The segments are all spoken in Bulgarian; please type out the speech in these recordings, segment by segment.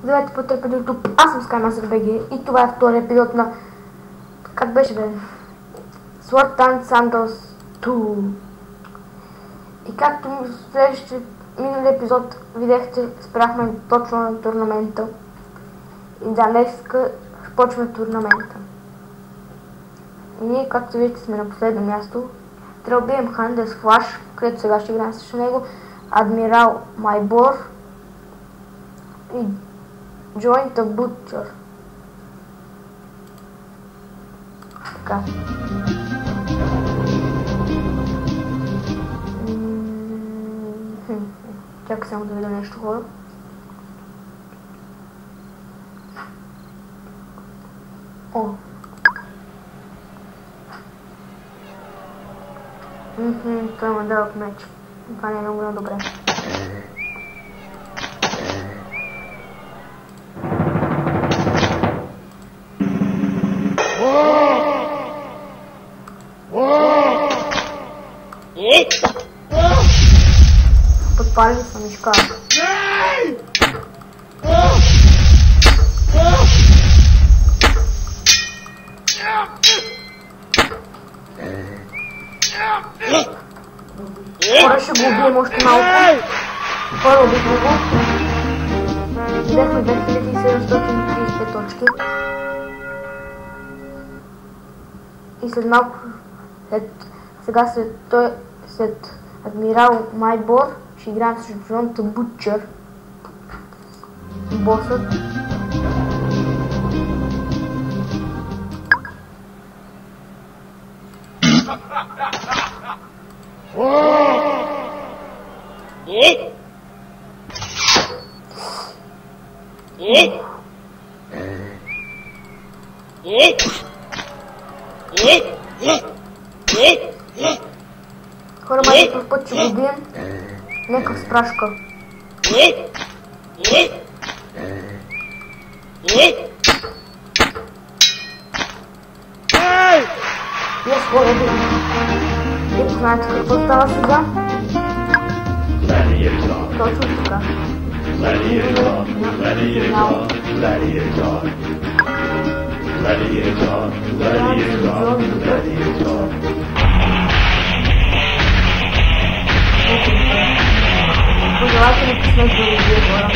Здравейте, потребители на YouTube, аз съм SkyMasterBG и това е втори епизод на... Как беше, бе? Sword Dance Sandals 2. И както в следващия минали епизод видяхте, спряхме точно на турнамента. И да, днеска почваме турнамента. И ние, както виждате, сме на последно място. Трябва да убием Хандес Флаш, където сега ще играем срещу него. Адмирал Майбор и Join the Butcher. Така. Чакай само да видя нещо хора. О! Това има дълъг меч. Това не е много добре. Подпалили са мишка. Хора, ще го убием още малко. Хора, убихме го. Взехме 2735 точки. И след малко, след Адмирал Майбор, ще играем с Join the Butcher. Босът. Хора, май за път ще го убием. Някакъв спрашка. И аз хора убием. Ето знаете какво става сега? Точно така. Пожелайте ми късмет да убие хора.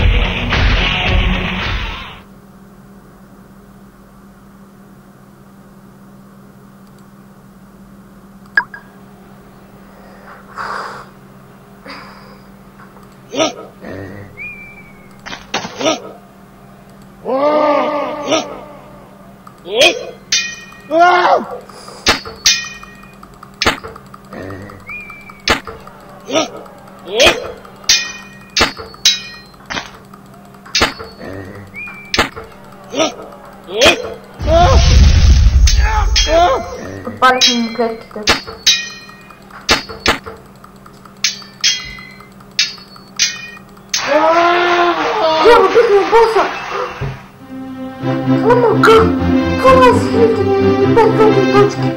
Подпалихме му клетките. Я убихме боса! Само как? 12 точки!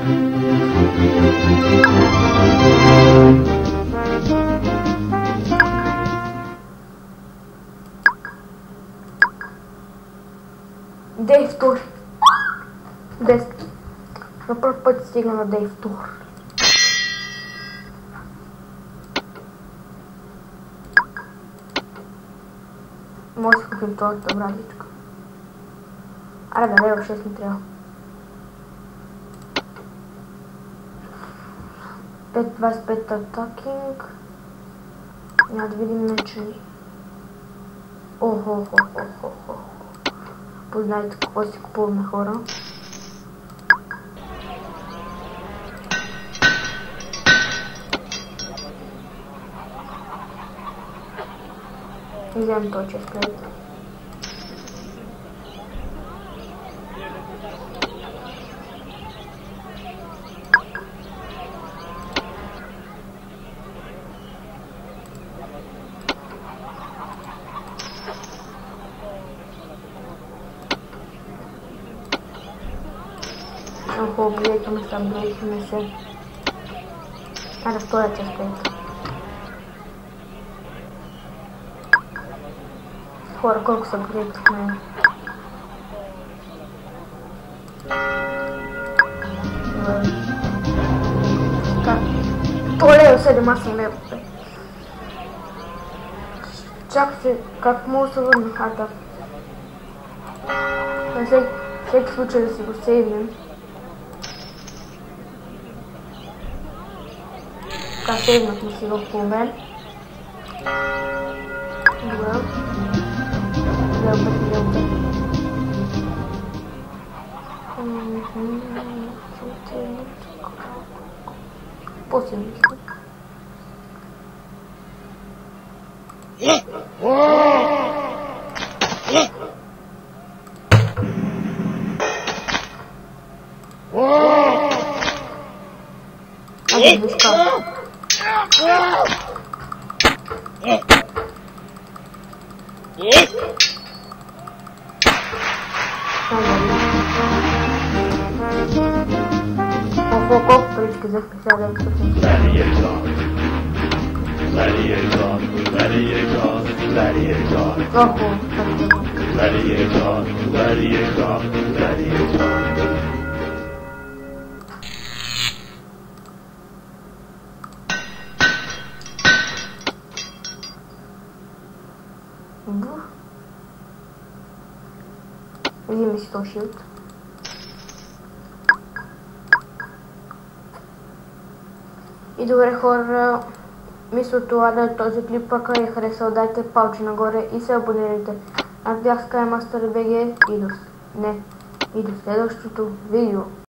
Дей втори. 10. На първ път стигна на Дей втори. Може да купим този мразичка. Аре да, лева 6 ми трябва. 5.25 атакинг. Няма да видим мечени. Охо. Познайте какво си купуваме, хора. И вземем този честплейт. Хубаво, гледаме се, апгрейдваме се. Аре, втория честплейт. хора, колко са приятели в мен. Така. То лево 7, аз съм лево 5. Чакайте, как мога да се върна хата? На всеки случай да си го сейвнем. Така, сейвнахме си в момент. Добре. Лево 5. После мисля. Айде, вишка. Колко парички взехме сега да изпътим? Охо, взимай си този шилд. И добре хора, мисля това да е този клип, ако е харесал, дайте палче нагоре и се абонирайте. Аз бях SkyMaster BG и до следващото видео.